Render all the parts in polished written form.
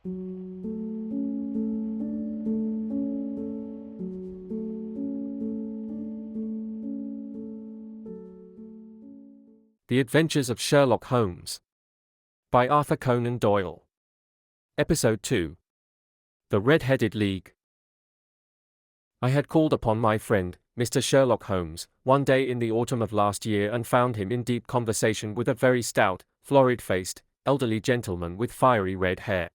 The Adventures of Sherlock Holmes by Arthur Conan Doyle. Episode 2. The Red-Headed League. I had called upon my friend, Mr. Sherlock Holmes, one day in the autumn of last year and found him in deep conversation with a very stout, florid-faced, elderly gentleman with fiery red hair.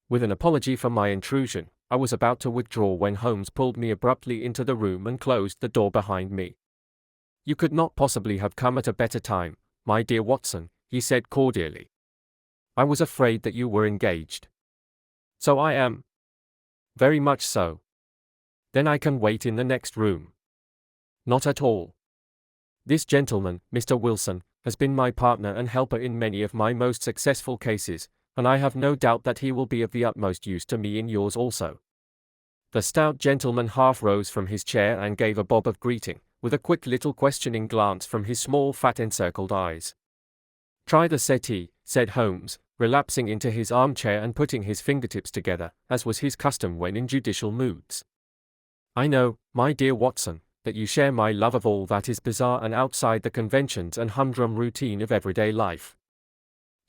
With an apology for my intrusion, I was about to withdraw when Holmes pulled me abruptly into the room and closed the door behind me. "You could not possibly have come at a better time, my dear Watson," he said cordially. "I was afraid that you were engaged." "So I am." "Very much so." "Then I can wait in the next room." "Not at all. This gentleman, Mr. Wilson, has been my partner and helper in many of my most successful cases, and I have no doubt that he will be of the utmost use to me in yours also." The stout gentleman half rose from his chair and gave a bob of greeting, with a quick little questioning glance from his small fat encircled eyes. "Try the settee," said Holmes, relapsing into his armchair and putting his fingertips together, as was his custom when in judicial moods. "I know, my dear Watson, that you share my love of all that is bizarre and outside the conventions and humdrum routine of everyday life.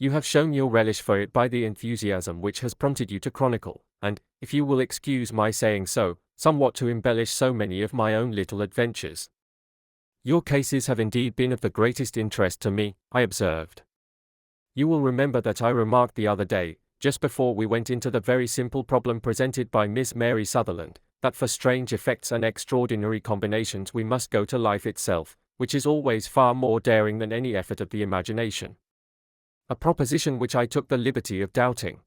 You have shown your relish for it by the enthusiasm which has prompted you to chronicle, and, if you will excuse my saying so, somewhat to embellish so many of my own little adventures. Your cases have indeed been of the greatest interest to me," I observed. "You will remember that I remarked the other day, just before we went into the very simple problem presented by Miss Mary Sutherland, that for strange effects and extraordinary combinations we must go to life itself, which is always far more daring than any effort of the imagination. A proposition which I took the liberty of doubting.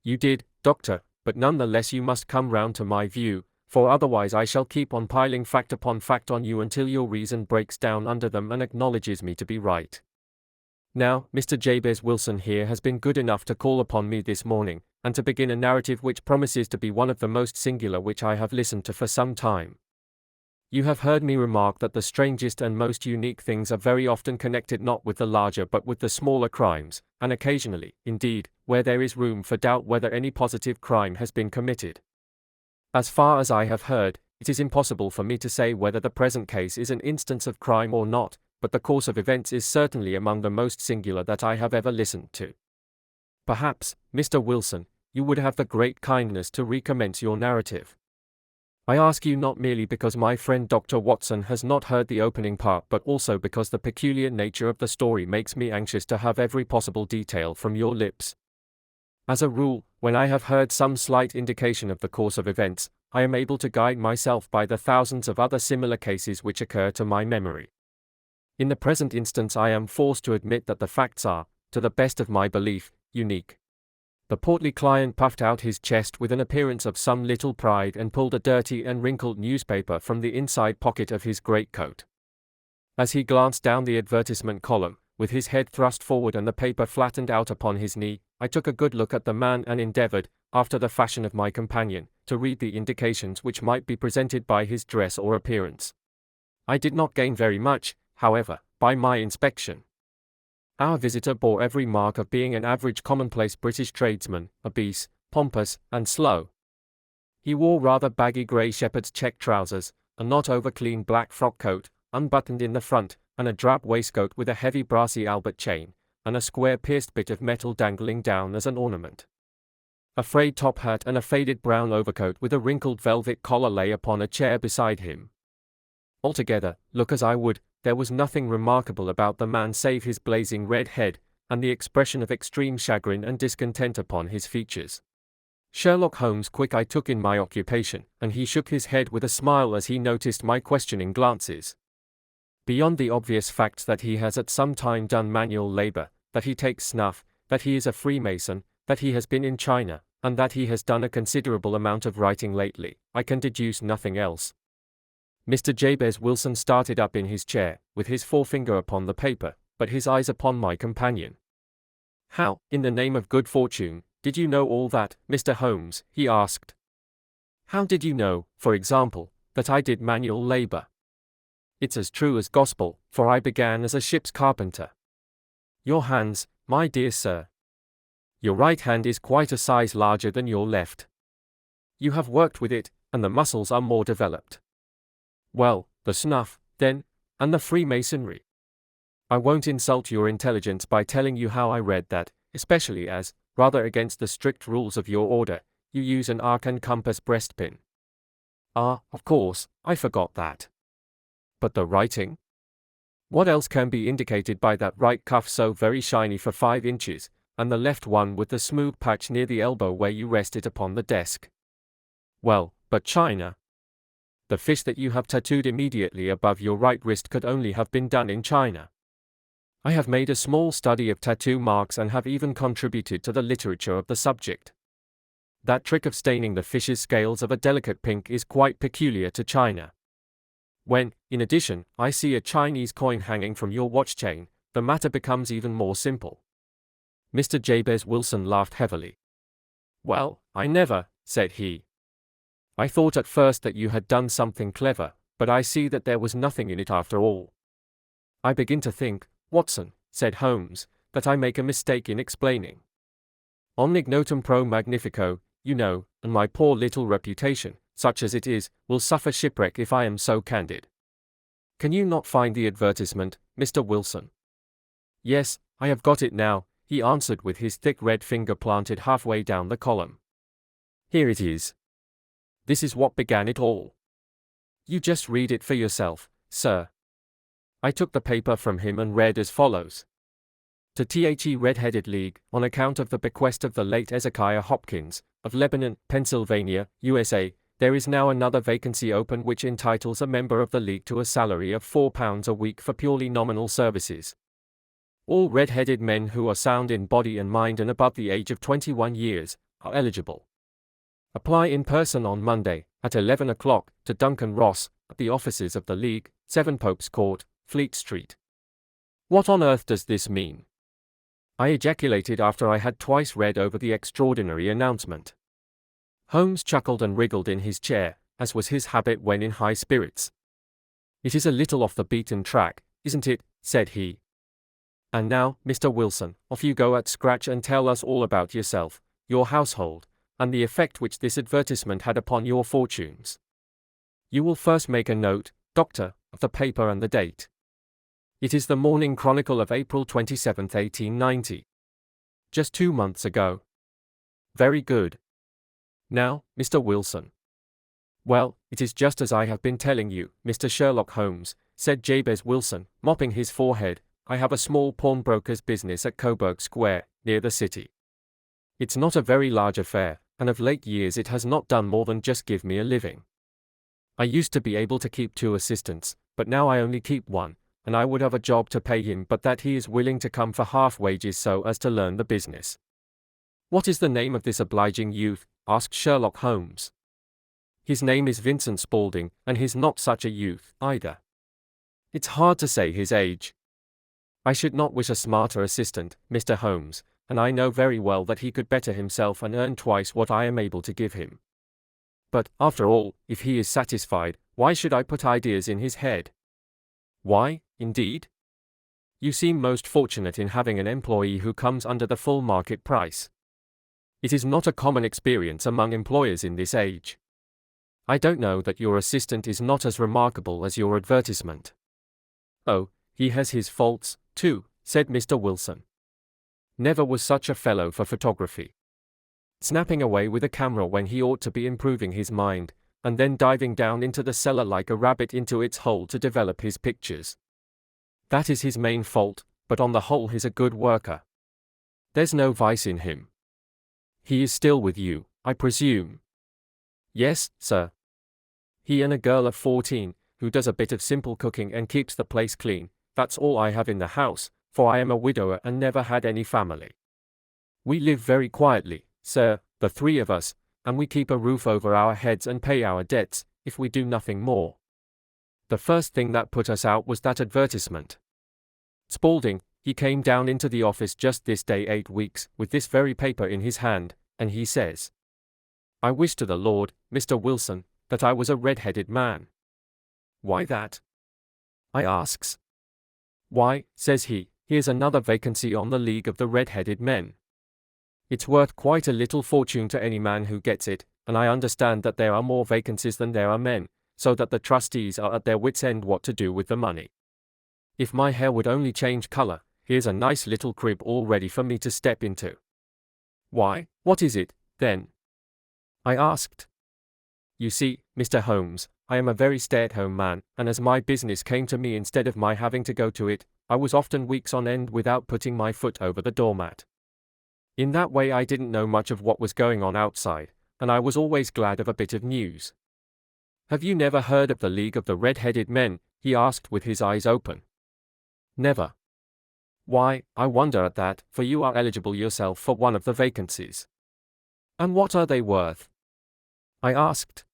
You did, Doctor, but none the less you must come round to my view, for otherwise I shall keep on piling fact upon fact on you until your reason breaks down under them and acknowledges me to be right. Now, Mr. Jabez Wilson here has been good enough to call upon me this morning, and to begin a narrative which promises to be one of the most singular which I have listened to for some time. You have heard me remark that the strangest and most unique things are very often connected not with the larger but with the smaller crimes, and occasionally, indeed, where there is room for doubt whether any positive crime has been committed. As far as I have heard, it is impossible for me to say whether the present case is an instance of crime or not, but the course of events is certainly among the most singular that I have ever listened to. Perhaps, Mr. Wilson, you would have the great kindness to recommence your narrative. I ask you not merely because my friend Dr. Watson has not heard the opening part but also because the peculiar nature of the story makes me anxious to have every possible detail from your lips. As a rule, when I have heard some slight indication of the course of events, I am able to guide myself by the thousands of other similar cases which occur to my memory. In the present instance I am forced to admit that the facts are, to the best of my belief, unique." The portly client puffed out his chest with an appearance of some little pride and pulled a dirty and wrinkled newspaper from the inside pocket of his greatcoat. As he glanced down the advertisement column, with his head thrust forward and the paper flattened out upon his knee, I took a good look at the man and endeavored, after the fashion of my companion, to read the indications which might be presented by his dress or appearance. I did not gain very much, however, by my inspection. Our visitor bore every mark of being an average commonplace British tradesman, obese, pompous, and slow. He wore rather baggy grey shepherd's check trousers, a not over-clean black frock coat, unbuttoned in the front, and a drab waistcoat with a heavy brassy Albert chain, and a square pierced bit of metal dangling down as an ornament. A frayed top hat and a faded brown overcoat with a wrinkled velvet collar lay upon a chair beside him. Altogether, look as I would, there was nothing remarkable about the man save his blazing red head, and the expression of extreme chagrin and discontent upon his features. Sherlock Holmes' quick eye took in my occupation, and he shook his head with a smile as he noticed my questioning glances. Beyond the obvious facts that he has at some time done manual labor, that he takes snuff, that he is a Freemason, that he has been in China, and that he has done a considerable amount of writing lately, I can deduce nothing else. Mr. Jabez Wilson started up in his chair, with his forefinger upon the paper, but his eyes upon my companion. "How, in the name of good fortune, did you know all that, Mr. Holmes?" he asked. "How did you know, for example, that I did manual labor?" "It's as true as gospel, for I began as a ship's carpenter." "Your hands, my dear sir." Your right hand is quite a size larger than your left. You have worked with it, and the muscles are more developed. Well, the snuff, then, and the Freemasonry. I won't insult your intelligence by telling you how I read that, especially as, rather against the strict rules of your order, you use an arc and compass breastpin. Ah, of course, I forgot that. But the writing? What else can be indicated by that right cuff so very shiny for 5 inches, and the left one with the smooth patch near the elbow where you rest it upon the desk? Well, but China. The fish that you have tattooed immediately above your right wrist could only have been done in China. I have made a small study of tattoo marks and have even contributed to the literature of the subject. That trick of staining the fish's scales of a delicate pink is quite peculiar to China. When, in addition, I see a Chinese coin hanging from your watch chain, the matter becomes even more simple. Mr. Jabez Wilson laughed heavily. Well, I never, said he. I thought at first that you had done something clever, but I see that there was nothing in it after all. I begin to think, Watson, said Holmes, that I make a mistake in explaining. Omnignotum pro magnifico, you know, and my poor little reputation, such as it is, will suffer shipwreck if I am so candid. Can you not find the advertisement, Mr. Wilson? Yes, I have got it now, he answered with his thick red finger planted halfway down the column. Here it is. This is what began it all. You just read it for yourself, sir. I took the paper from him and read as follows. To The Red-Headed League, on account of the bequest of the late Ezekiah Hopkins, of Lebanon, Pennsylvania, USA, there is now another vacancy open which entitles a member of the League to a salary of £4 a week for purely nominal services. All red-headed men who are sound in body and mind and above the age of 21 years are eligible. Apply in person on Monday, at 11 o'clock, to Duncan Ross, at the offices of the League, 7 Pope's Court, Fleet Street. What on earth does this mean? I ejaculated after I had twice read over the extraordinary announcement. Holmes chuckled and wriggled in his chair, as was his habit when in high spirits. It is a little off the beaten track, isn't it? Said he. And now, Mr. Wilson, off you go at scratch and tell us all about yourself, your household, and the effect which this advertisement had upon your fortunes. You will first make a note, Doctor, of the paper and the date. It is the Morning Chronicle of April 27, 1890. Just 2 months ago. Very good. Now, Mr. Wilson. Well, it is just as I have been telling you, Mr. Sherlock Holmes, said Jabez Wilson, mopping his forehead. I have a small pawnbroker's business at Coburg Square, near the city. It's not a very large affair, and of late years it has not done more than just give me a living. I used to be able to keep 2 assistants, but now I only keep 1, and I would have a job to pay him but that he is willing to come for half wages so as to learn the business. What is the name of this obliging youth? Asked Sherlock Holmes. His name is Vincent Spaulding, and he's not such a youth, either. It's hard to say his age. I should not wish a smarter assistant, Mr. Holmes, and I know very well that he could better himself and earn twice what I am able to give him. But, after all, if he is satisfied, why should I put ideas in his head? Why, indeed? You seem most fortunate in having an employee who comes under the full market price. It is not a common experience among employers in this age. I don't know that your assistant is not as remarkable as your advertisement. Oh, he has his faults, too, said Mr. Wilson. Never was such a fellow for photography. Snapping away with a camera when he ought to be improving his mind, and then diving down into the cellar like a rabbit into its hole to develop his pictures. That is his main fault, but on the whole he's a good worker. There's no vice in him. He is still with you, I presume. Yes, sir. He and a girl of 14, who does a bit of simple cooking and keeps the place clean. That's all I have in the house, for I am a widower and never had any family. We live very quietly, sir, the 3 of us, and we keep a roof over our heads and pay our debts, if we do nothing more. The first thing that put us out was that advertisement. Spaulding, he came down into the office just this day 8 weeks, with this very paper in his hand, and he says, I wish to the Lord, Mr. Wilson, that I was a red-headed man. Why that? I asks. Why, says he, here's another vacancy on the League of the Red-Headed Men. It's worth quite a little fortune to any man who gets it, and I understand that there are more vacancies than there are men, so that the trustees are at their wits' end what to do with the money. If my hair would only change color, here's a nice little crib all ready for me to step into." "Why, what is it, then?" I asked. "You see, Mr. Holmes, I am a very stay-at-home man, and as my business came to me instead of my having to go to it, I was often weeks on end without putting my foot over the doormat. In that way I didn't know much of what was going on outside, and I was always glad of a bit of news." "Have you never heard of the League of the Red-Headed Men?" he asked with his eyes open. "Never." "Why, I wonder at that, for you are eligible yourself for one of the vacancies." "And what are they worth?" I asked.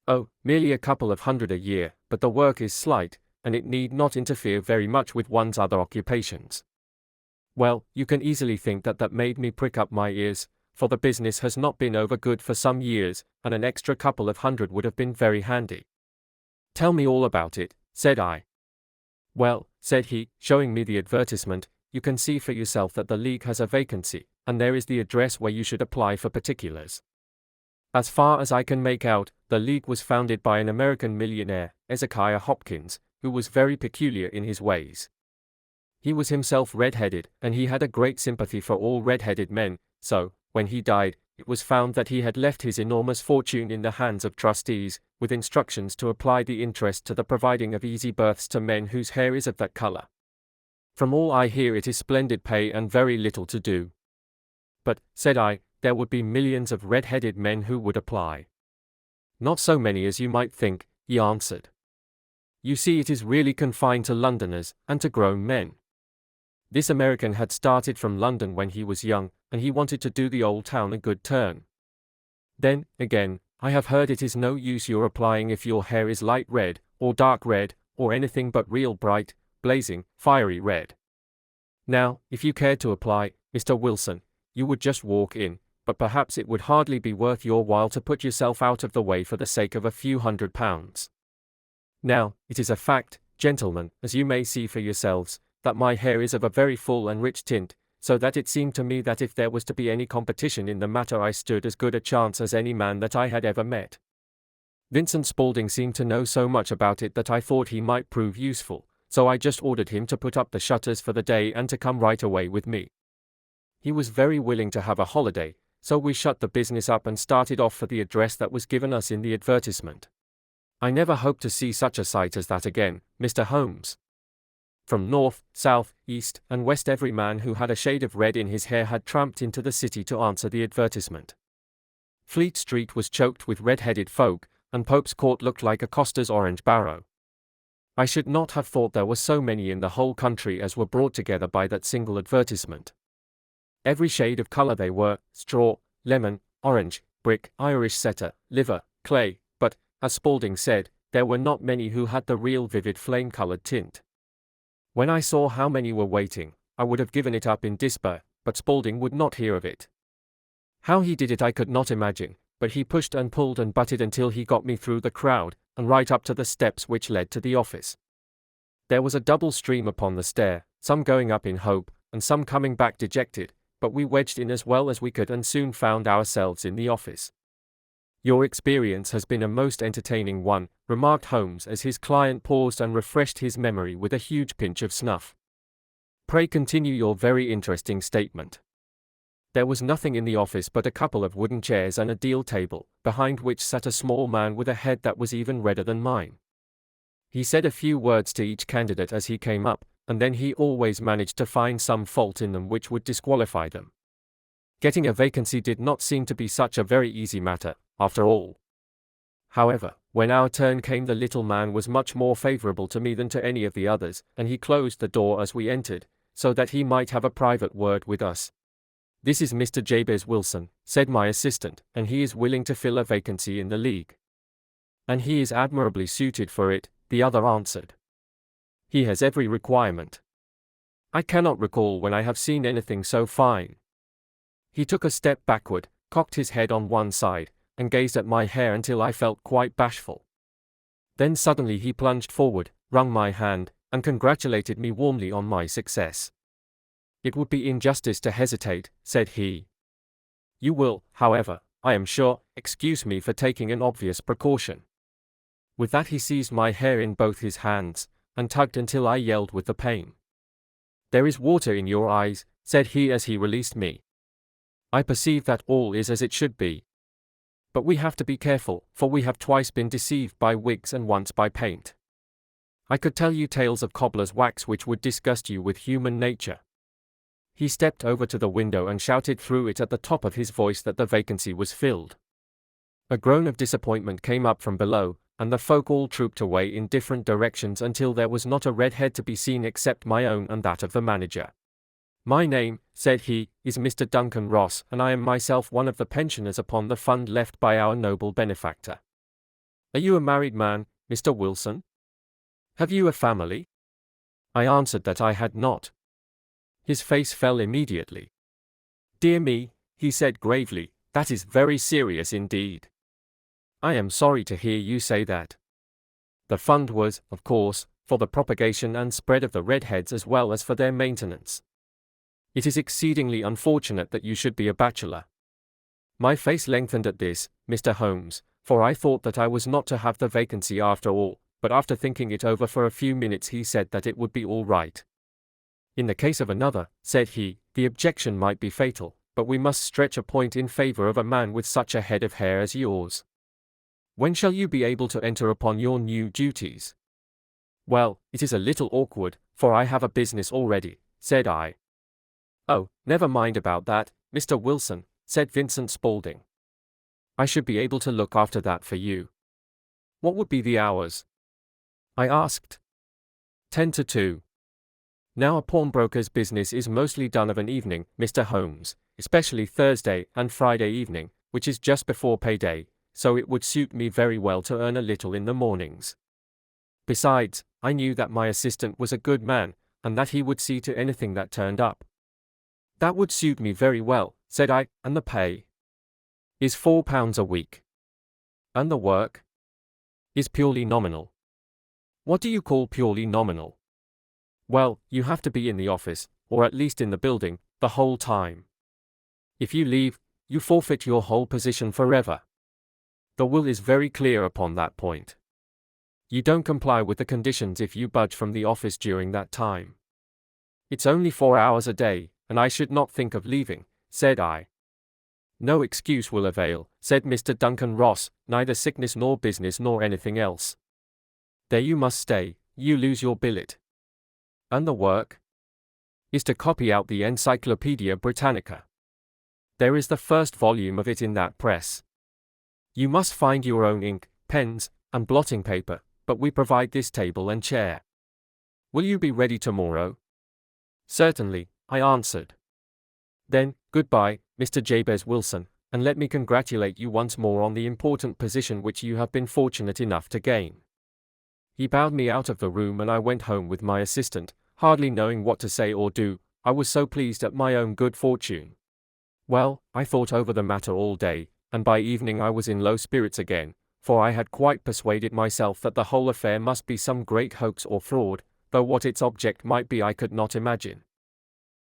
"Oh, merely a couple of hundred a year, but the work is slight, and it need not interfere very much with one's other occupations." Well, you can easily think that made me prick up my ears, for the business has not been over good for some years, and an extra couple of hundred would have been very handy. "Tell me all about it," said I. "Well," said he, showing me the advertisement, "you can see for yourself that the League has a vacancy, and there is the address where you should apply for particulars. As far as I can make out, the League was founded by an American millionaire, Ezekiah Hopkins, who was very peculiar in his ways. He was himself red-headed, and he had a great sympathy for all red-headed men, so, when he died, it was found that he had left his enormous fortune in the hands of trustees, with instructions to apply the interest to the providing of easy berths to men whose hair is of that color. From all I hear it is splendid pay and very little to do." "But," said I, "there would be millions of red-headed men who would apply." "Not so many as you might think," he answered. "You see, it is really confined to Londoners, and to grown men. This American had started from London when he was young, and he wanted to do the old town a good turn. Then, again, I have heard it is no use your applying if your hair is light red, or dark red, or anything but real bright, blazing, fiery red. Now, if you cared to apply, Mr. Wilson, you would just walk in, but perhaps it would hardly be worth your while to put yourself out of the way for the sake of a few £100. Now, it is a fact, gentlemen, as you may see for yourselves, that my hair is of a very full and rich tint, so that it seemed to me that if there was to be any competition in the matter I stood as good a chance as any man that I had ever met. Vincent Spaulding seemed to know so much about it that I thought he might prove useful, so I just ordered him to put up the shutters for the day and to come right away with me. He was very willing to have a holiday, so we shut the business up and started off for the address that was given us in the advertisement. I never hope to see such a sight as that again, Mr. Holmes. From north, south, east, and west every man who had a shade of red in his hair had tramped into the city to answer the advertisement. Fleet Street was choked with red-headed folk, and Pope's Court looked like a coster's orange barrow. I should not have thought there were so many in the whole country as were brought together by that single advertisement. Every shade of color they were, straw, lemon, orange, brick, Irish setter, liver, clay, but, as Spaulding said, there were not many who had the real vivid flame-colored tint. When I saw how many were waiting, I would have given it up in despair, but Spaulding would not hear of it. How he did it I could not imagine, but he pushed and pulled and butted until he got me through the crowd, and right up to the steps which led to the office. There was a double stream upon the stair, some going up in hope, and some coming back dejected, but we wedged in as well as we could and soon found ourselves in the office. "Your experience has been a most entertaining one," remarked Holmes as his client paused and refreshed his memory with a huge pinch of snuff. "Pray continue your very interesting statement." There was nothing in the office but a couple of wooden chairs and a deal table, behind which sat a small man with a head that was even redder than mine. He said a few words to each candidate as he came up, and then he always managed to find some fault in them which would disqualify them. Getting a vacancy did not seem to be such a very easy matter, after all. However, when our turn came, the little man was much more favorable to me than to any of the others, and he closed the door as we entered, so that he might have a private word with us. "This is Mr. Jabez Wilson," said my assistant, "and he is willing to fill a vacancy in the League." "And he is admirably suited for it," the other answered. "He has every requirement. I cannot recall when I have seen anything so fine." He took a step backward, cocked his head on one side, and gazed at my hair until I felt quite bashful. Then suddenly he plunged forward, wrung my hand, and congratulated me warmly on my success. "It would be injustice to hesitate," said he. You will, however, I am sure, excuse me for taking an obvious precaution." With that he seized my hair in both his hands, and tugged until I yelled with the pain. "There is water in your eyes," said he as he released me. "I perceive that all is as it should be. But we have to be careful, for we have twice been deceived by wigs and once by paint. I could tell you tales of cobbler's wax which would disgust you with human nature." He stepped over to the window and shouted through it at the top of his voice that the vacancy was filled. A groan of disappointment came up from below, and the folk all trooped away in different directions until there was not a red head to be seen except my own and that of the manager. "My name," said he, "is Mr. Duncan Ross, and I am myself one of the pensioners upon the fund left by our noble benefactor. Are you a married man, Mr. Wilson? Have you a family?" I answered that I had not. His face fell immediately. "Dear me," he said gravely, "that is very serious indeed. I am sorry to hear you say that." The fund was, of course, for the propagation and spread of the redheads as well as for their maintenance. "It is exceedingly unfortunate that you should be a bachelor." My face lengthened at this, Mr. Holmes, for I thought that I was not to have the vacancy after all, but after thinking it over for a few minutes he said that it would be all right. "In the case of another," said he, "the objection might be fatal, but we must stretch a point in favor of a man with such a head of hair as yours. When shall you be able to enter upon your new duties?" "Well, it is a little awkward, for I have a business already," said I. "Oh, never mind about that, Mr. Wilson," said Vincent Spaulding. "I should be able to look after that for you." "What would be the hours?" I asked. 10 to 2. Now a pawnbroker's business is mostly done of an evening, Mr. Holmes, especially Thursday and Friday evening, which is just before payday, so it would suit me very well to earn a little in the mornings. Besides, I knew that my assistant was a good man, and that he would see to anything that turned up. "That would suit me very well," said I, "and the pay?" "Is £4 a week." "And the work?" "Is purely nominal." "What do you call purely nominal?" "Well, you have to be in the office, or at least in the building, the whole time. If you leave, you forfeit your whole position forever. The will is very clear upon that point. You don't comply with the conditions if you budge from the office during that time. It's only 4 hours a day, and I should not think of leaving," said I. "No excuse will avail," said Mr. Duncan Ross, "neither sickness nor business nor anything else. There you must stay, you lose your billet." "And the work?" "Is to copy out the Encyclopaedia Britannica. There is the first volume of it in that press. You must find your own ink, pens, and blotting paper, but we provide this table and chair. Will you be ready tomorrow?" "Certainly," I answered. "Then, goodbye, Mr. Jabez Wilson, and let me congratulate you once more on the important position which you have been fortunate enough to gain." He bowed me out of the room and I went home with my assistant, hardly knowing what to say or do, I was so pleased at my own good fortune. Well, I thought over the matter all day, and by evening I was in low spirits again, for I had quite persuaded myself that the whole affair must be some great hoax or fraud, though what its object might be I could not imagine.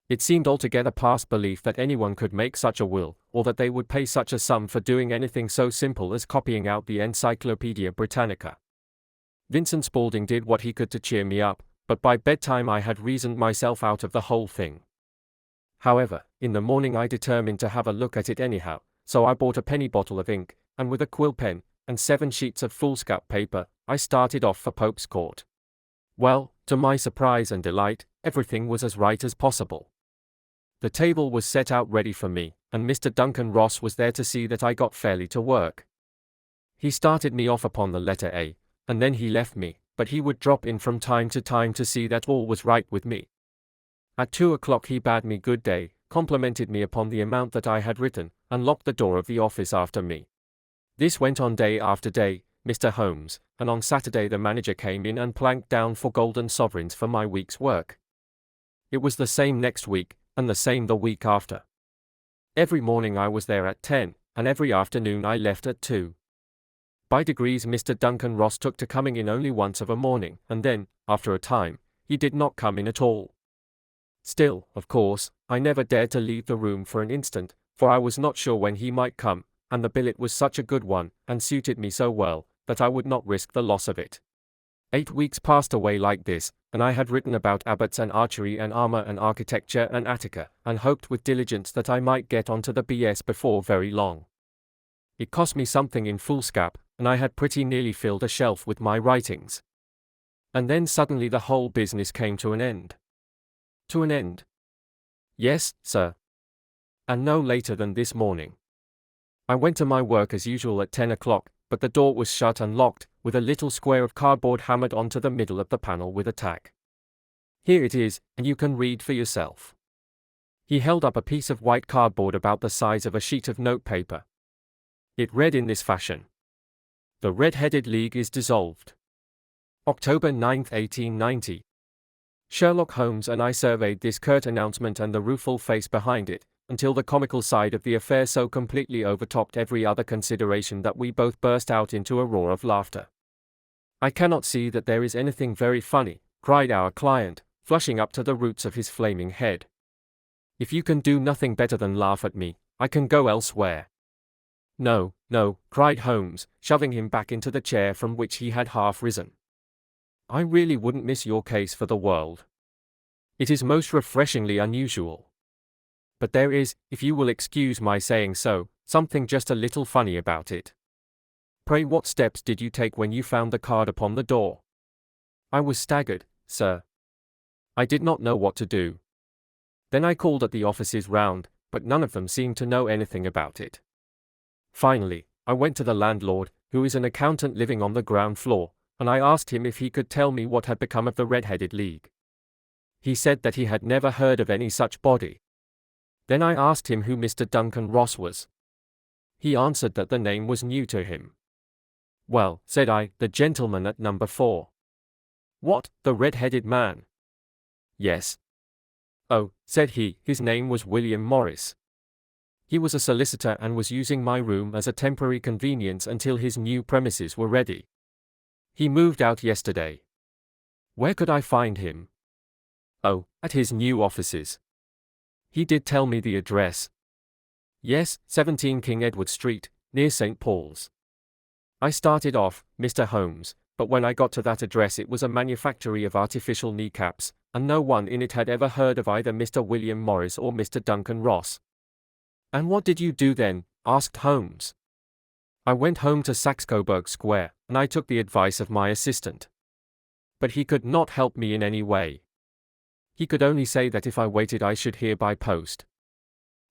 It seemed altogether past belief that anyone could make such a will, or that they would pay such a sum for doing anything so simple as copying out the Encyclopaedia Britannica. Vincent Spaulding did what he could to cheer me up, but by bedtime I had reasoned myself out of the whole thing. However, in the morning I determined to have a look at it anyhow, so I bought a penny bottle of ink, and with a quill pen, and 7 sheets of foolscap paper, I started off for Pope's Court. Well, to my surprise and delight, everything was as right as possible. The table was set out ready for me, and Mr. Duncan Ross was there to see that I got fairly to work. He started me off upon the letter A, and then he left me, but he would drop in from time to see that all was right with me. At 2 o'clock he bade me good day, complimented me upon the amount that I had written, and locked the door of the office after me. This went on day after day, Mr. Holmes, and on Saturday the manager came in and planked down 4 golden sovereigns for my week's work. It was the same next week, and the same the week after. Every morning I was there at 10, and every afternoon I left at 2. By degrees Mr. Duncan Ross took to coming in only once of a morning, and then, after a time, he did not come in at all. Still, of course, I never dared to leave the room for an instant, for I was not sure when he might come, and the billet was such a good one, and suited me so well, that I would not risk the loss of it. 8 weeks passed away like this, and I had written about abbots and archery and armor and architecture and Attica, and hoped with diligence that I might get on to the BS before very long. It cost me something in foolscap, and I had pretty nearly filled a shelf with my writings. And then suddenly the whole business came to an end. To an end? Yes, sir. And no later than this morning. I went to my work as usual at 10 o'clock, but the door was shut and locked, with a little square of cardboard hammered onto the middle of the panel with a tack. Here it is, and you can read for yourself. He held up a piece of white cardboard about the size of a sheet of notepaper. It read in this fashion: The Red-Headed League is dissolved. October 9, 1890. Sherlock Holmes and I surveyed this curt announcement and the rueful face behind it, until the comical side of the affair so completely overtopped every other consideration that we both burst out into a roar of laughter. I cannot see that there is anything very funny, cried our client, flushing up to the roots of his flaming head. If you can do nothing better than laugh at me, I can go elsewhere. No, no, cried Holmes, shoving him back into the chair from which he had half risen. I really wouldn't miss your case for the world. It is most refreshingly unusual. But there is, if you will excuse my saying so, something just a little funny about it. Pray, what steps did you take when you found the card upon the door? I was staggered, sir. I did not know what to do. Then I called at the offices round, but none of them seemed to know anything about it. Finally, I went to the landlord, who is an accountant living on the ground floor, and I asked him if he could tell me what had become of the Red-Headed League. He said that he had never heard of any such body. Then I asked him who Mr. Duncan Ross was. He answered that the name was new to him. Well, said I, the gentleman at number 4. What, the red-headed man? Yes. Oh, said he, his name was William Morris. He was a solicitor and was using my room as a temporary convenience until his new premises were ready. He moved out yesterday. Where could I find him? Oh, at his new offices. He did tell me the address. Yes, 17 King Edward Street, near St. Paul's. I started off, Mr. Holmes, but when I got to that address it was a manufactory of artificial kneecaps, and no one in it had ever heard of either Mr. William Morris or Mr. Duncan Ross. And what did you do then? Asked Holmes. I went home to Saxe-Coburg Square, and I took the advice of my assistant. But he could not help me in any way. He could only say that if I waited I should hear by post.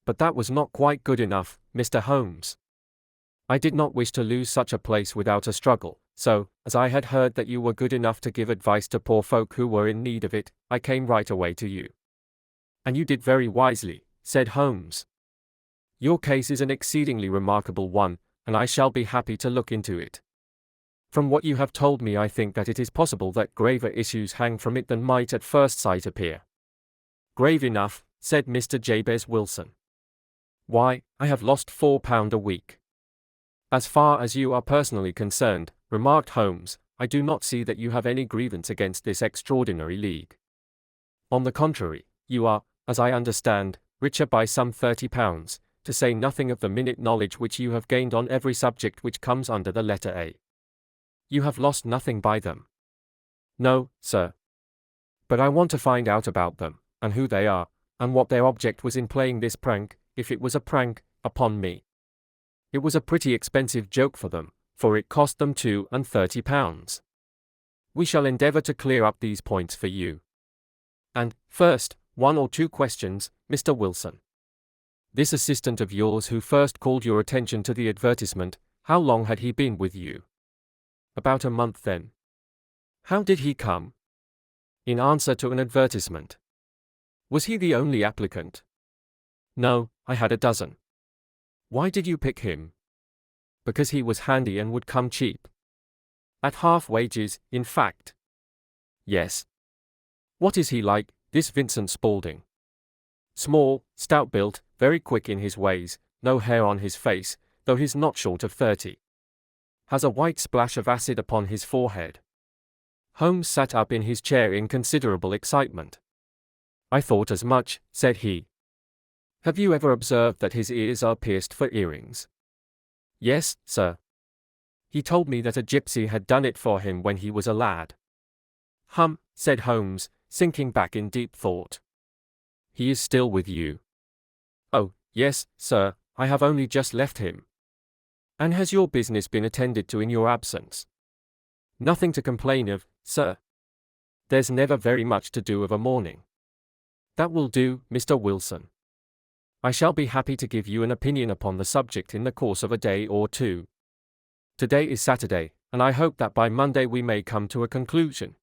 But that was not quite good enough, Mr. Holmes. I did not wish to lose such a place without a struggle, so, as I had heard that you were good enough to give advice to poor folk who were in need of it, I came right away to you. And you did very wisely, said Holmes. Your case is an exceedingly remarkable one, and I shall be happy to look into it. From what you have told me I think that it is possible that graver issues hang from it than might at first sight appear. Grave enough, said Mr. Jabez Wilson. Why, I have lost £4 a week. As far as you are personally concerned, remarked Holmes, I do not see that you have any grievance against this extraordinary league. On the contrary, you are, as I understand, richer by some £30, to say nothing of the minute knowledge which you have gained on every subject which comes under the letter A. You have lost nothing by them. No, sir. But I want to find out about them, and who they are, and what their object was in playing this prank, if it was a prank, upon me. It was a pretty expensive joke for them, for it cost them £32. We shall endeavour to clear up these points for you. And, first, 1 or 2 questions, Mr. Wilson. This assistant of yours who first called your attention to the advertisement, how long had he been with you? About a month then. How did he come? In answer to an advertisement. Was he the only applicant? No, I had a dozen. Why did you pick him? Because he was handy and would come cheap. At half wages, in fact. Yes. What is he like, this Vincent Spaulding? Small, stout-built, very quick in his ways, no hair on his face, though he's not short of 30. Has a white splash of acid upon his forehead. Holmes sat up in his chair in considerable excitement. I thought as much, said he. Have you ever observed that his ears are pierced for earrings? Yes, sir. He told me that a gypsy had done it for him when he was a lad. Said Holmes, sinking back in deep thought. He is still with you? Oh, yes, sir, I have only just left him. And has your business been attended to in your absence? Nothing to complain of, sir. There's never very much to do of a morning. That will do, Mr. Wilson. I shall be happy to give you an opinion upon the subject in the course of a day or two. Today is Saturday, and I hope that by Monday we may come to a conclusion.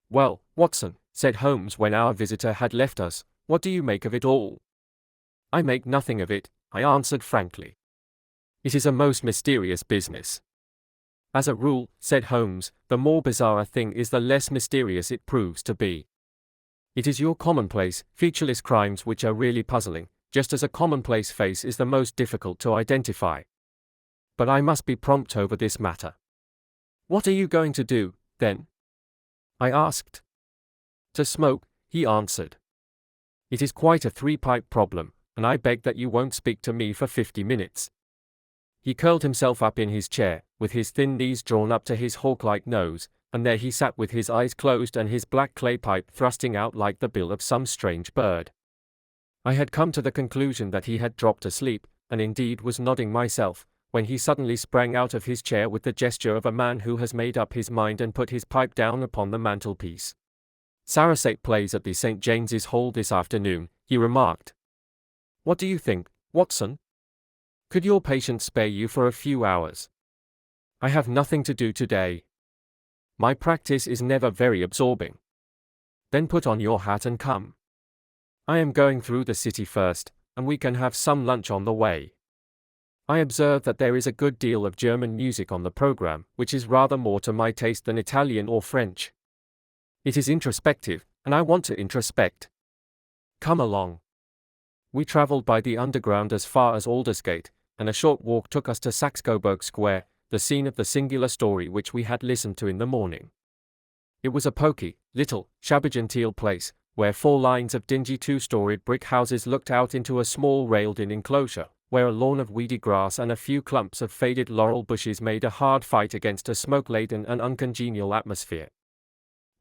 Well, Watson, said Holmes when our visitor had left us, what do you make of it all? I make nothing of it, I answered frankly. It is a most mysterious business. As a rule, said Holmes, the more bizarre a thing is the less mysterious it proves to be. It is your commonplace, featureless crimes which are really puzzling, just as a commonplace face is the most difficult to identify. But I must be prompt over this matter. What are you going to do, then? I asked. To smoke, he answered. It is quite a three-pipe problem, and I beg that you won't speak to me for 50 minutes. He curled himself up in his chair, with his thin knees drawn up to his hawk-like nose, and there he sat with his eyes closed and his black clay pipe thrusting out like the bill of some strange bird. I had come to the conclusion that he had dropped asleep, and indeed was nodding myself, when he suddenly sprang out of his chair with the gesture of a man who has made up his mind and put his pipe down upon the mantelpiece. Sarasate plays at the St. James's Hall this afternoon, he remarked. What do you think, Watson? Could your patient spare you for a few hours? I have nothing to do today. My practice is never very absorbing. Then put on your hat and come. I am going through the city first, and we can have some lunch on the way. I observe that there is a good deal of German music on the program, which is rather more to my taste than Italian or French. It is introspective, and I want to introspect. Come along. We travelled by the Underground as far as Aldersgate, and a short walk took us to Saxe-Coburg Square, the scene of the singular story which we had listened to in the morning. It was a poky, little, shabby-genteel place, where 4 lines of dingy 2-storied brick houses looked out into a small railed-in enclosure, where a lawn of weedy grass and a few clumps of faded laurel bushes made a hard fight against a smoke-laden and uncongenial atmosphere.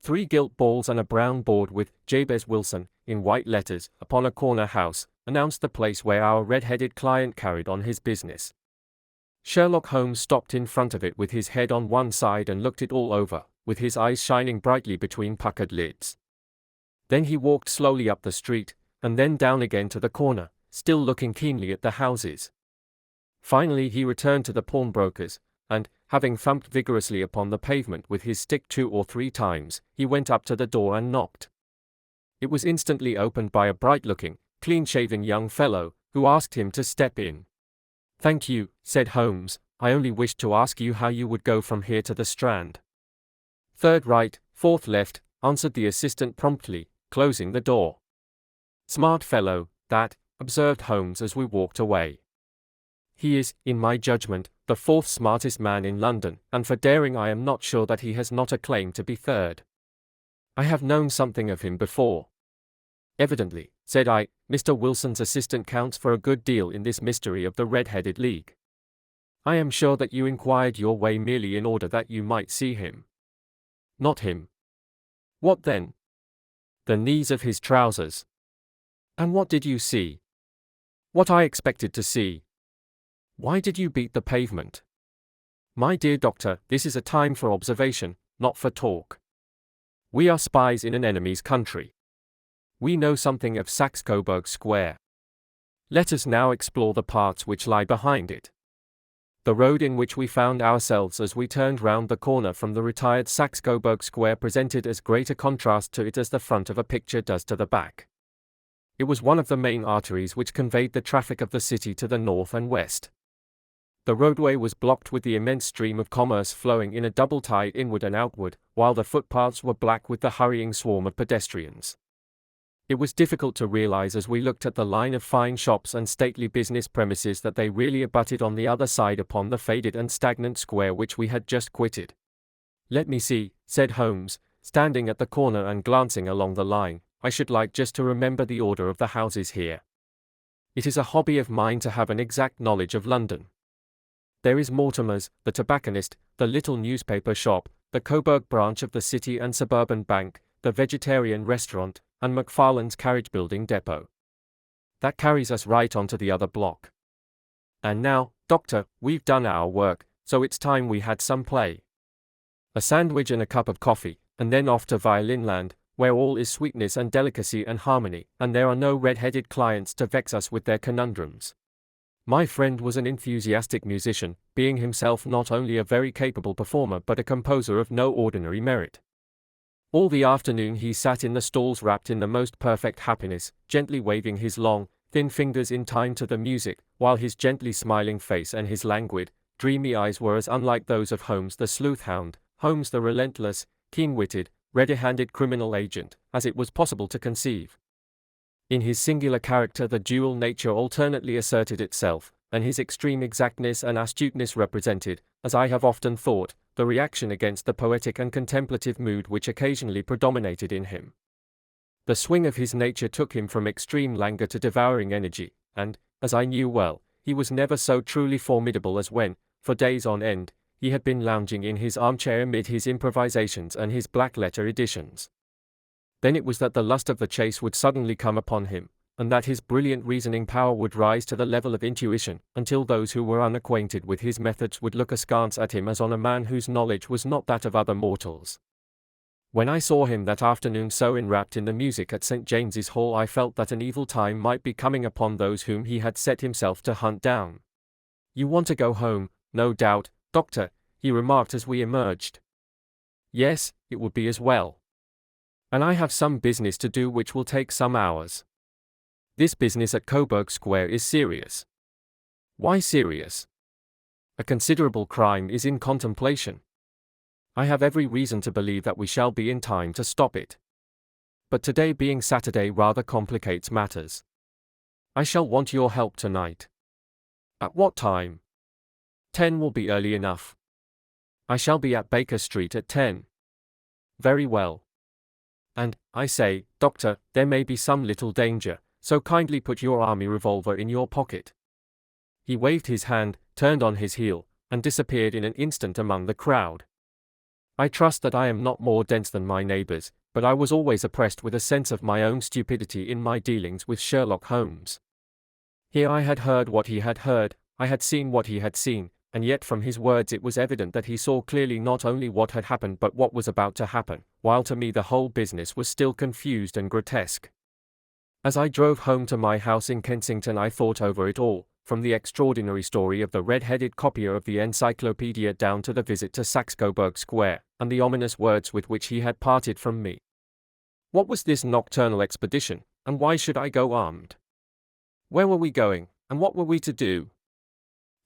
3 gilt balls and a brown board with Jabez Wilson, in white letters, upon a corner house, announced the place where our red-headed client carried on his business. Sherlock Holmes stopped in front of it with his head on one side and looked it all over, with his eyes shining brightly between puckered lids. Then he walked slowly up the street, and then down again to the corner, still looking keenly at the houses. Finally he returned to the pawnbroker's, and, having thumped vigorously upon the pavement with his stick 2 or 3 times, he went up to the door and knocked. It was instantly opened by a bright-looking, clean-shaven young fellow, who asked him to step in. Thank you, said Holmes, I only wished to ask you how you would go from here to the Strand. 3rd right, 4th left, answered the assistant promptly, closing the door. Smart fellow, that, observed Holmes as we walked away. He is, in my judgment, the 4th smartest man in London, and for daring I am not sure that he has not a claim to be 3rd. I have known something of him before. Evidently, said I, Mr. Wilson's assistant counts for a good deal in this mystery of the Red-Headed League. I am sure that you inquired your way merely in order that you might see him. Not him. What then? The knees of his trousers. And what did you see? What I expected to see. Why did you beat the pavement? My dear doctor, this is a time for observation, not for talk. We are spies in an enemy's country. We know something of Saxe-Coburg Square. Let us now explore the parts which lie behind it. The road in which we found ourselves as we turned round the corner from the retired Saxe-Coburg Square presented as great a contrast to it as the front of a picture does to the back. It was one of the main arteries which conveyed the traffic of the city to the north and west. The roadway was blocked with the immense stream of commerce flowing in a double tide inward and outward, while the footpaths were black with the hurrying swarm of pedestrians. It was difficult to realize as we looked at the line of fine shops and stately business premises that they really abutted on the other side upon the faded and stagnant square which we had just quitted. Let me see, said Holmes, standing at the corner and glancing along the line, I should like just to remember the order of the houses here. It is a hobby of mine to have an exact knowledge of London. There is Mortimer's, the tobacconist, the little newspaper shop, the Coburg branch of the City and Suburban Bank, the vegetarian restaurant, and McFarlane's carriage building depot. That carries us right onto the other block. And now, Doctor, we've done our work, so it's time we had some play. A sandwich and a cup of coffee, and then off to Violinland, where all is sweetness and delicacy and harmony, and there are no red-headed clients to vex us with their conundrums. My friend was an enthusiastic musician, being himself not only a very capable performer but a composer of no ordinary merit. All the afternoon he sat in the stalls wrapped in the most perfect happiness, gently waving his long, thin fingers in time to the music, while his gently smiling face and his languid, dreamy eyes were as unlike those of Holmes the sleuth-hound, Holmes the relentless, keen-witted, ready-handed criminal agent, as it was possible to conceive. In his singular character the dual nature alternately asserted itself, and his extreme exactness and astuteness represented, as I have often thought, the reaction against the poetic and contemplative mood which occasionally predominated in him. The swing of his nature took him from extreme languor to devouring energy, and, as I knew well, he was never so truly formidable as when, for days on end, he had been lounging in his armchair amid his improvisations and his black-letter editions. Then it was that the lust of the chase would suddenly come upon him, and that his brilliant reasoning power would rise to the level of intuition, until those who were unacquainted with his methods would look askance at him as on a man whose knowledge was not that of other mortals. When I saw him that afternoon so enwrapped in the music at St. James's Hall, I felt that an evil time might be coming upon those whom he had set himself to hunt down. "You want to go home, no doubt, Doctor," he remarked as we emerged. "Yes, it would be as well. And I have some business to do which will take some hours. This business at Coburg Square is serious." "Why serious?" "A considerable crime is in contemplation. I have every reason to believe that we shall be in time to stop it. But today being Saturday rather complicates matters. I shall want your help tonight." "At what time?" 10 will be early enough. I shall be at Baker Street at 10. "Very well. And, I say, Doctor, there may be some little danger, so kindly put your army revolver in your pocket." He waved his hand, turned on his heel, and disappeared in an instant among the crowd. I trust that I am not more dense than my neighbors, but I was always oppressed with a sense of my own stupidity in my dealings with Sherlock Holmes. Here I had heard what he had heard, I had seen what he had seen, and yet from his words it was evident that he saw clearly not only what had happened but what was about to happen, while to me the whole business was still confused and grotesque. As I drove home to my house in Kensington I thought over it all, from the extraordinary story of the red-headed copier of the encyclopedia down to the visit to Coburg Square, and the ominous words with which he had parted from me. What was this nocturnal expedition, and why should I go armed? Where were we going, and what were we to do?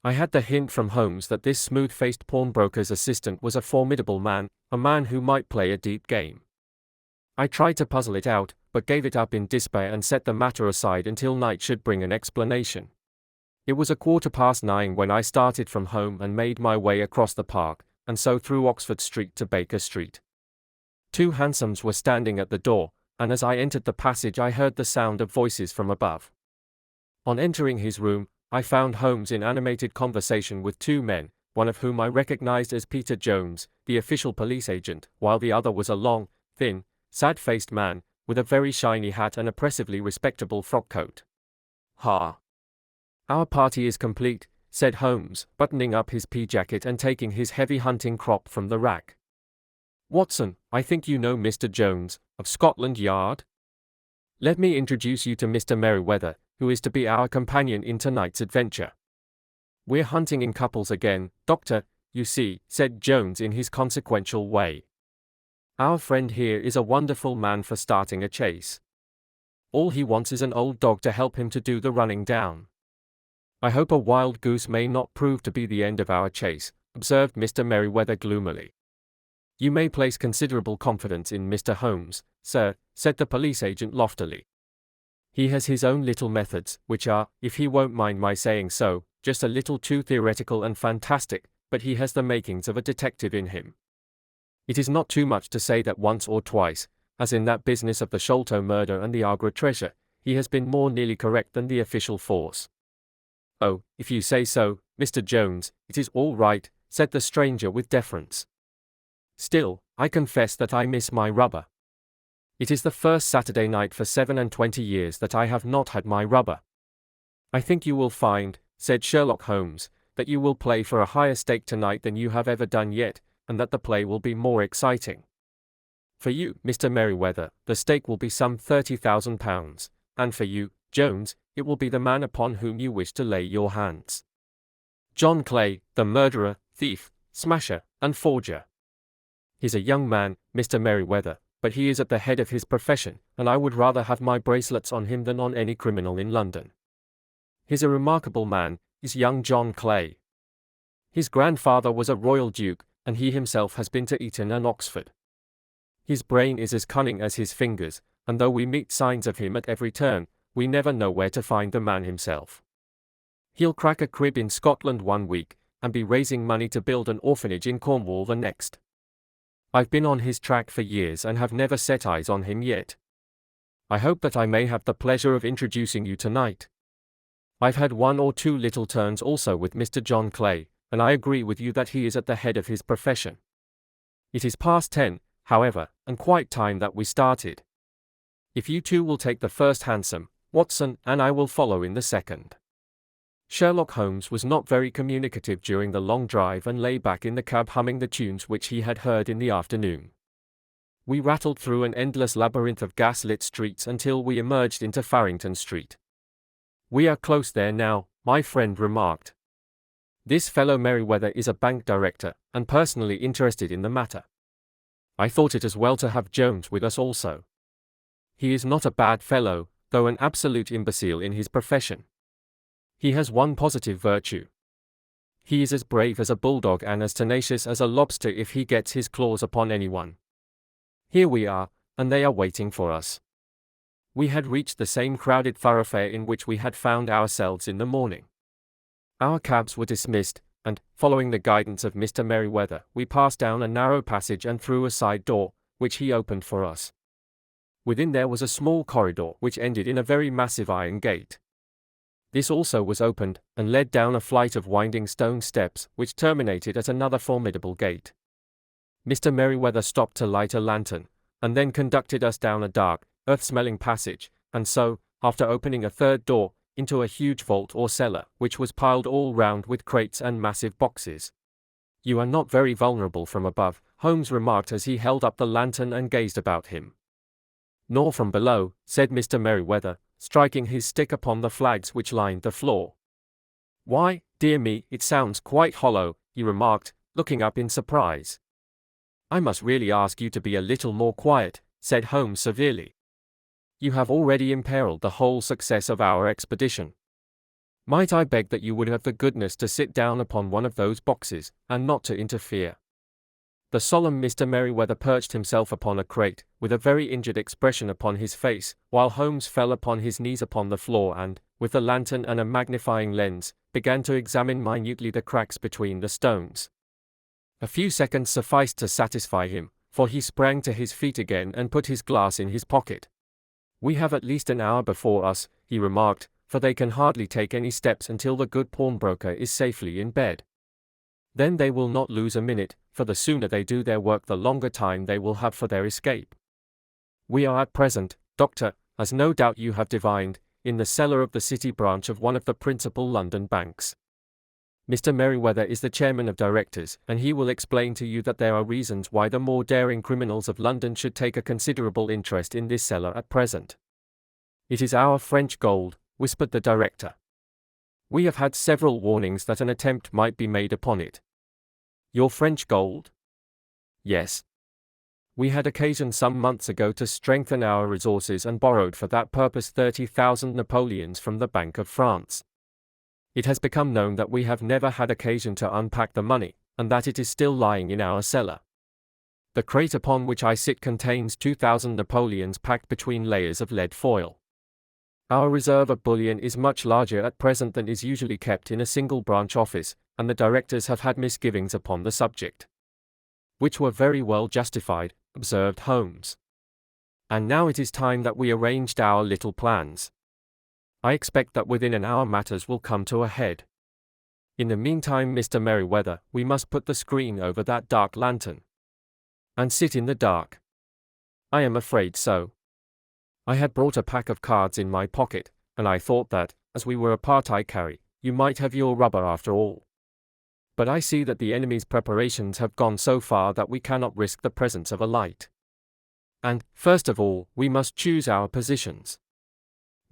I had the hint from Holmes that this smooth-faced pawnbroker's assistant was a formidable man, a man who might play a deep game. I tried to puzzle it out, but gave it up in despair and set the matter aside until night should bring an explanation. It was 9:15 when I started from home and made my way across the park, and so through Oxford Street to Baker Street. 2 hansoms were standing at the door, and as I entered the passage I heard the sound of voices from above. On entering his room, I found Holmes in animated conversation with 2 men, one of whom I recognized as Peter Jones, the official police agent, while the other was a long, thin, sad-faced man, with a very shiny hat and oppressively respectable frock-coat. "Ha! Our party is complete," said Holmes, buttoning up his pea-jacket and taking his heavy hunting crop from the rack. "Watson, I think you know Mr. Jones, of Scotland Yard? Let me introduce you to Mr. Merryweather, who is to be our companion in tonight's adventure. We're hunting in couples again, Doctor, you see," said Jones in his consequential way. "Our friend here is a wonderful man for starting a chase. All he wants is an old dog to help him to do the running down." "I hope a wild goose may not prove to be the end of our chase," observed Mr. Merryweather gloomily. "You may place considerable confidence in Mr. Holmes, sir," said the police agent loftily. "He has his own little methods, which are, if he won't mind my saying so, just a little too theoretical and fantastic, but he has the makings of a detective in him. It is not too much to say that once or twice, as in that business of the Sholto murder and the Agra treasure, he has been more nearly correct than the official force. "Oh, if you say so, Mr. Jones, it is all right," said the stranger with deference. "Still, I confess that I miss my rubber. It is the first Saturday night for 27 years that I have not had my rubber." "I think you will find," said Sherlock Holmes, "that you will play for a higher stake tonight than you have ever done yet, and that the play will be more exciting. For you, Mr. Merryweather, the stake will be some £30,000, and for you, Jones, it will be the man upon whom you wish to lay your hands. John Clay, the murderer, thief, smasher, and forger. He's a young man, Mr. Merryweather, but he is at the head of his profession, and I would rather have my bracelets on him than on any criminal in London. He's a remarkable man, is young John Clay. His grandfather was a royal duke, and he himself has been to Eton and Oxford. His brain is as cunning as his fingers, and though we meet signs of him at every turn, we never know where to find the man himself. He'll crack a crib in Scotland one week, and be raising money to build an orphanage in Cornwall the next. I've been on his track for years and have never set eyes on him yet. I hope that I may have the pleasure of introducing you tonight. I've had one or two little turns also with Mr. John Clay, and I agree with you that he is at the head of his profession. It is past 10, however, and quite time that we started. If you two will take the first hansom, Watson, and I will follow in the second." Sherlock Holmes was not very communicative during the long drive and lay back in the cab humming the tunes which he had heard in the afternoon. We rattled through an endless labyrinth of gas-lit streets until we emerged into Farrington Street. "We are close there now," my friend remarked. "This fellow Merryweather is a bank director, and personally interested in the matter. I thought it as well to have Jones with us also. He is not a bad fellow, though an absolute imbecile in his profession. He has one positive virtue. He is as brave as a bulldog and as tenacious as a lobster if he gets his claws upon anyone. Here we are, and they are waiting for us." We had reached the same crowded thoroughfare in which we had found ourselves in the morning. Our cabs were dismissed, and, following the guidance of Mr. Merryweather, we passed down a narrow passage and through a side door, which he opened for us. Within there was a small corridor which ended in a very massive iron gate. This also was opened, and led down a flight of winding stone steps, which terminated at another formidable gate. Mr. Merryweather stopped to light a lantern, and then conducted us down a dark, earth-smelling passage, and so, after opening a third door, into a huge vault or cellar, which was piled all round with crates and massive boxes. "You are not very vulnerable from above," Holmes remarked as he held up the lantern and gazed about him. "Nor from below," said Mr. Merryweather, striking his stick upon the flags which lined the floor. "Why, dear me, it sounds quite hollow," he remarked, looking up in surprise. "I must really ask you to be a little more quiet," said Holmes severely. "You have already imperiled the whole success of our expedition. Might I beg that you would have the goodness to sit down upon one of those boxes, and not to interfere?" The solemn Mr. Merryweather perched himself upon a crate, with a very injured expression upon his face, while Holmes fell upon his knees upon the floor and, with a lantern and a magnifying lens, began to examine minutely the cracks between the stones. A few seconds sufficed to satisfy him, for he sprang to his feet again and put his glass in his pocket. "We have at least an hour before us," he remarked, "for they can hardly take any steps until the good pawnbroker is safely in bed. Then they will not lose a minute, for the sooner they do their work the longer time they will have for their escape. We are at present, Doctor, as no doubt you have divined, in the cellar of the City branch of one of the principal London banks. Mr. Merryweather is the chairman of directors, and he will explain to you that there are reasons why the more daring criminals of London should take a considerable interest in this cellar at present." "It is our French gold," whispered the director. "We have had several warnings that an attempt might be made upon it." "Your French gold?" "Yes. We had occasion some months ago to strengthen our resources and borrowed for that purpose 30,000 Napoleons from the Bank of France. It has become known that we have never had occasion to unpack the money, and that it is still lying in our cellar. The crate upon which I sit contains 2,000 Napoleons packed between layers of lead foil. Our reserve of bullion is much larger at present than is usually kept in a single branch office, and the directors have had misgivings upon the subject." "Which were very well justified," observed Holmes. And now it is time that we arranged our little plans. I expect that within an hour matters will come to a head. In the meantime, Mr. Merriweather, we must put the screen over that dark lantern. And sit in the dark. I am afraid so. I had brought a pack of cards in my pocket, and I thought that, as we were apart you might have your rubber after all. But I see that the enemy's preparations have gone so far that we cannot risk the presence of a light. And, first of all, we must choose our positions.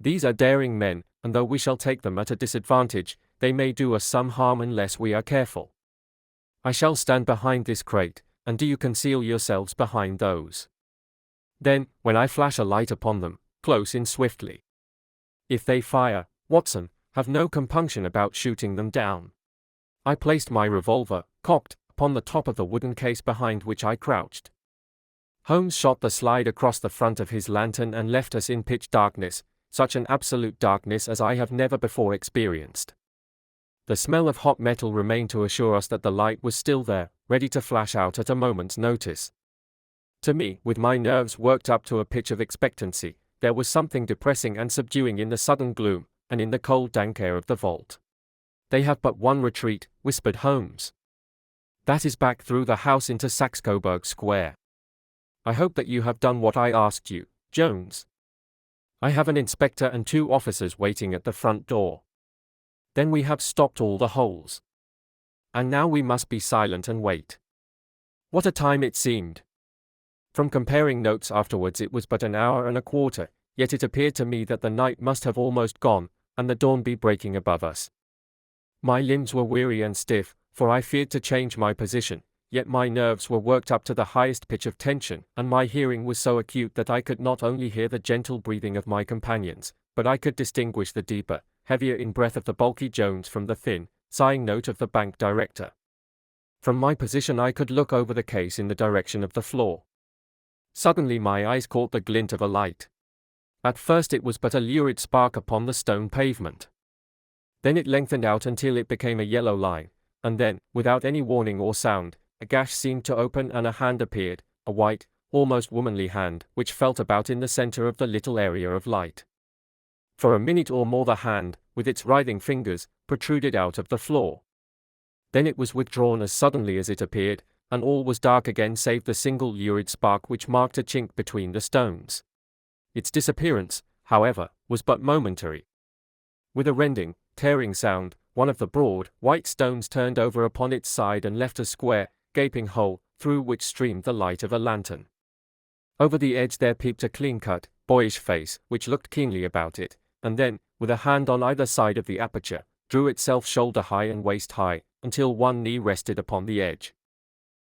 These are daring men, and though we shall take them at a disadvantage, they may do us some harm unless we are careful. I shall stand behind this crate, and do you conceal yourselves behind those. Then, when I flash a light upon them, close in swiftly. If they fire, Watson, have no compunction about shooting them down. I placed my revolver, cocked, upon the top of the wooden case behind which I crouched. Holmes shot the slide across the front of his lantern and left us in pitch darkness, such an absolute darkness as I have never before experienced. The smell of hot metal remained to assure us that the light was still there, ready to flash out at a moment's notice. To me, with my nerves worked up to a pitch of expectancy, there was something depressing and subduing in the sudden gloom, and in the cold dank air of the vault. They have but one retreat, whispered Holmes. That is back through the house into Saxe-Coburg Square. I hope that you have done what I asked you, Jones. I have an inspector and 2 officers waiting at the front door. Then we have stopped all the holes. And now we must be silent and wait. What a time it seemed! From comparing notes afterwards it was but an hour and a quarter, yet it appeared to me that the night must have almost gone, and the dawn be breaking above us. My limbs were weary and stiff, for I feared to change my position, yet my nerves were worked up to the highest pitch of tension, and my hearing was so acute that I could not only hear the gentle breathing of my companions, but I could distinguish the deeper, heavier in breath of the bulky Jones from the thin, sighing note of the bank director. From my position I could look over the case in the direction of the floor. Suddenly my eyes caught the glint of a light. At first it was but a lurid spark upon the stone pavement. Then it lengthened out until it became a yellow line, and then, without any warning or sound, a gash seemed to open and a hand appeared, a white, almost womanly hand, which felt about in the center of the little area of light. For a minute or more the hand, with its writhing fingers, protruded out of the floor. Then it was withdrawn as suddenly as it appeared, and all was dark again save the single lurid spark which marked a chink between the stones. Its disappearance, however, was but momentary. With a rending, tearing sound, one of the broad, white stones turned over upon its side and left a square, gaping hole, through which streamed the light of a lantern. Over the edge there peeped a clean-cut, boyish face, which looked keenly about it, and then, with a hand on either side of the aperture, drew itself shoulder-high and waist-high, until one knee rested upon the edge.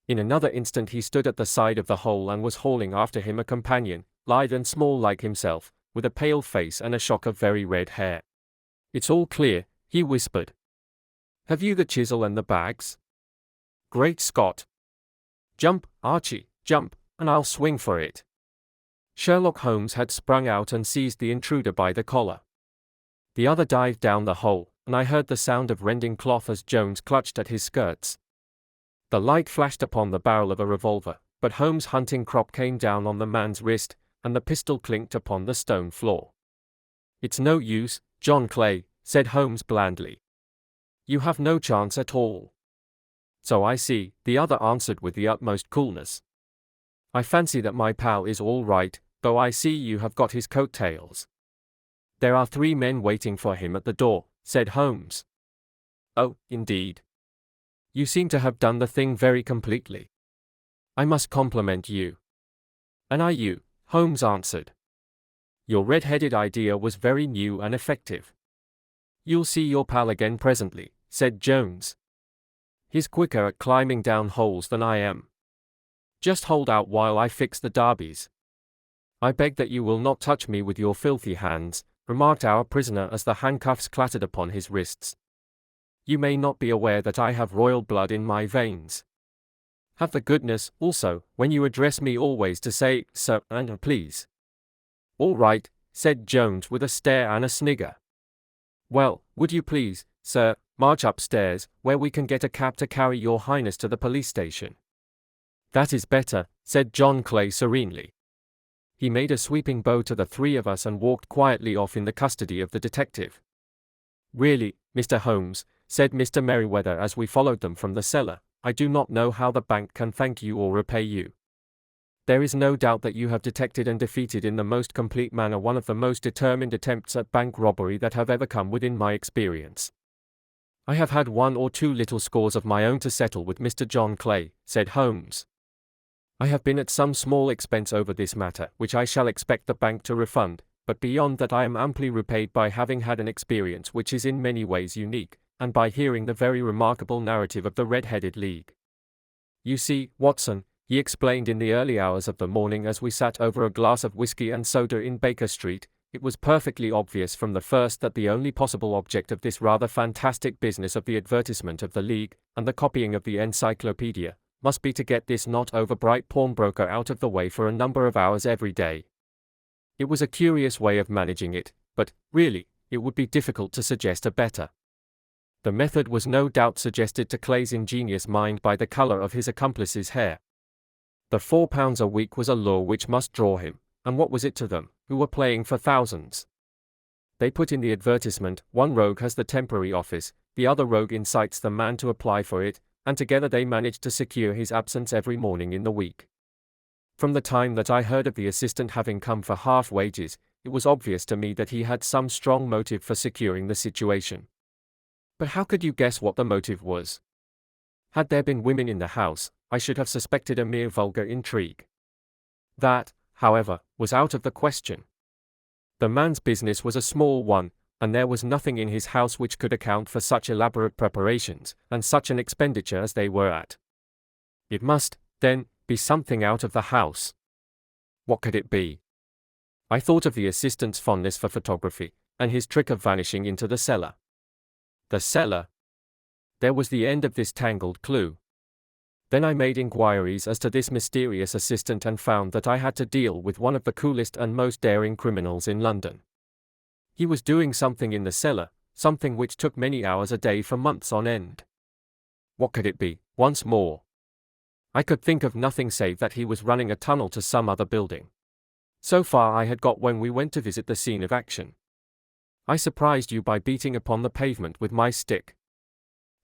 In another instant he stood at the side of the hole and was hauling after him a companion, lithe and small like himself, with a pale face and a shock of very red hair. "It's all clear," he whispered. "Have you the chisel and the bags? Great Scott! Jump, Archie, jump, and I'll swing for it." Sherlock Holmes had sprung out and seized the intruder by the collar. The other dived down the hole, and I heard the sound of rending cloth as Jones clutched at his skirts. The light flashed upon the barrel of a revolver, but Holmes' hunting crop came down on the man's wrist, and the pistol clinked upon the stone floor. "It's no use, John Clay," said Holmes blandly. "You have no chance at all." "So I see," the other answered with the utmost coolness. "I fancy that my pal is all right, though I see you have got his coat-tails." "There are 3 men waiting for him at the door," said Holmes. "Oh, indeed. You seem to have done the thing very completely. I must compliment you." "And I you," Holmes answered. "Your red-headed idea was very new and effective." "You'll see your pal again presently," said Jones. "He's quicker at climbing down holes than I am. Just hold out while I fix the derbies." "I beg that you will not touch me with your filthy hands," remarked our prisoner as the handcuffs clattered upon his wrists. "You may not be aware that I have royal blood in my veins. Have the goodness, also, when you address me always to say, 'Sir,' and 'please.'" "All right," said Jones with a stare and a snigger. "Well, would you please, sir, march upstairs, where we can get a cab to carry your highness to the police station?" "That is better," said John Clay serenely. He made a sweeping bow to the three of us and walked quietly off in the custody of the detective. "Really, Mr. Holmes," said Mr. Merriweather as we followed them from the cellar, "I do not know how the bank can thank you or repay you. There is no doubt that you have detected and defeated in the most complete manner one of the most determined attempts at bank robbery that have ever come within my experience." "I have had one or two little scores of my own to settle with Mr. John Clay," said Holmes. "I have been at some small expense over this matter, which I shall expect the bank to refund, but beyond that I am amply repaid by having had an experience which is in many ways unique, and by hearing the very remarkable narrative of the Red-Headed League. You see, Watson," he explained in the early hours of the morning as we sat over a glass of whiskey and soda in Baker Street, "it was perfectly obvious from the first that the only possible object of this rather fantastic business of the advertisement of the League, and the copying of the encyclopedia, must be to get this not over-bright pawnbroker out of the way for a number of hours every day. It was a curious way of managing it, but, really, it would be difficult to suggest a better. The method was no doubt suggested to Clay's ingenious mind by the color of his accomplice's hair. The £4 a week was a lure which must draw him, and what was it to them, who were playing for thousands? They put in the advertisement, one rogue has the temporary office, the other rogue incites the man to apply for it, and together they managed to secure his absence every morning in the week. From the time that I heard of the assistant having come for half wages, it was obvious to me that he had some strong motive for securing the situation. But how could you guess what the motive was? Had there been women in the house, I should have suspected a mere vulgar intrigue. That, however, was out of the question. The man's business was a small one, and there was nothing in his house which could account for such elaborate preparations, and such an expenditure as they were at. It must, then, be something out of the house. What could it be? I thought of the assistant's fondness for photography, and his trick of vanishing into the cellar. The cellar. There was the end of this tangled clue. Then I made inquiries as to this mysterious assistant and found that I had to deal with one of the coolest and most daring criminals in London. He was doing something in the cellar, something which took many hours a day for months on end. What could it be, once more? I could think of nothing save that he was running a tunnel to some other building. So far I had got when we went to visit the scene of action. I surprised you by beating upon the pavement with my stick.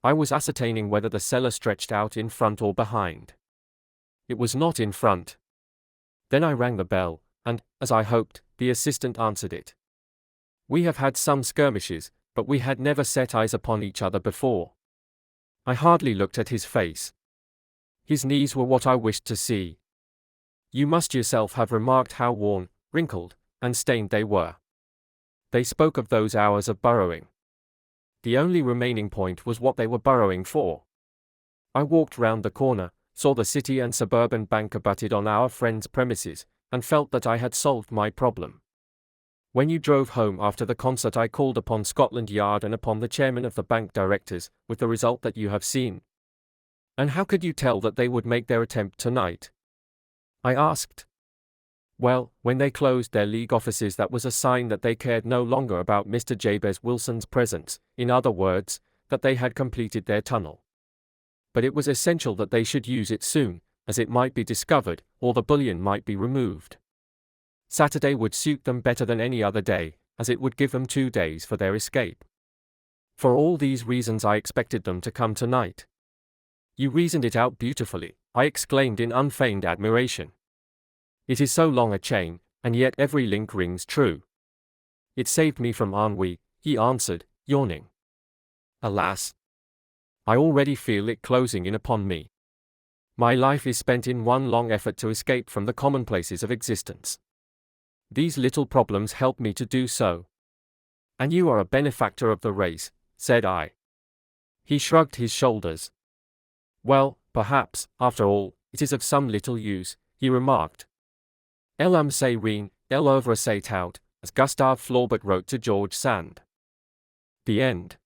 I was ascertaining whether the cellar stretched out in front or behind. It was not in front. Then I rang the bell, and, as I hoped, the assistant answered it. We have had some skirmishes, but we had never set eyes upon each other before. I hardly looked at his face. His knees were what I wished to see. You must yourself have remarked how worn, wrinkled, and stained they were. They spoke of those hours of burrowing. The only remaining point was what they were burrowing for. I walked round the corner, saw the City and Suburban Bank abutted on our friend's premises, and felt that I had solved my problem. When you drove home after the concert I called upon Scotland Yard and upon the chairman of the bank directors, with the result that you have seen. And how could you tell that they would make their attempt tonight? I asked. Well, when they closed their league offices that was a sign that they cared no longer about Mr. Jabez Wilson's presence, in other words, that they had completed their tunnel. But it was essential that they should use it soon, as it might be discovered, or the bullion might be removed. Saturday would suit them better than any other day, as it would give them 2 days for their escape. For all these reasons I expected them to come tonight. You reasoned it out beautifully, I exclaimed in unfeigned admiration. It is so long a chain, and yet every link rings true. It saved me from ennui, he answered, yawning. Alas! I already feel it closing in upon me. My life is spent in one long effort to escape from the commonplaces of existence. These little problems help me to do so. And you are a benefactor of the race, said I. He shrugged his shoulders. Well, perhaps, after all, it is of some little use, he remarked. L'homme c'est rien, l'œuvre c'est tout, as Gustave Flaubert wrote to George Sand. The end.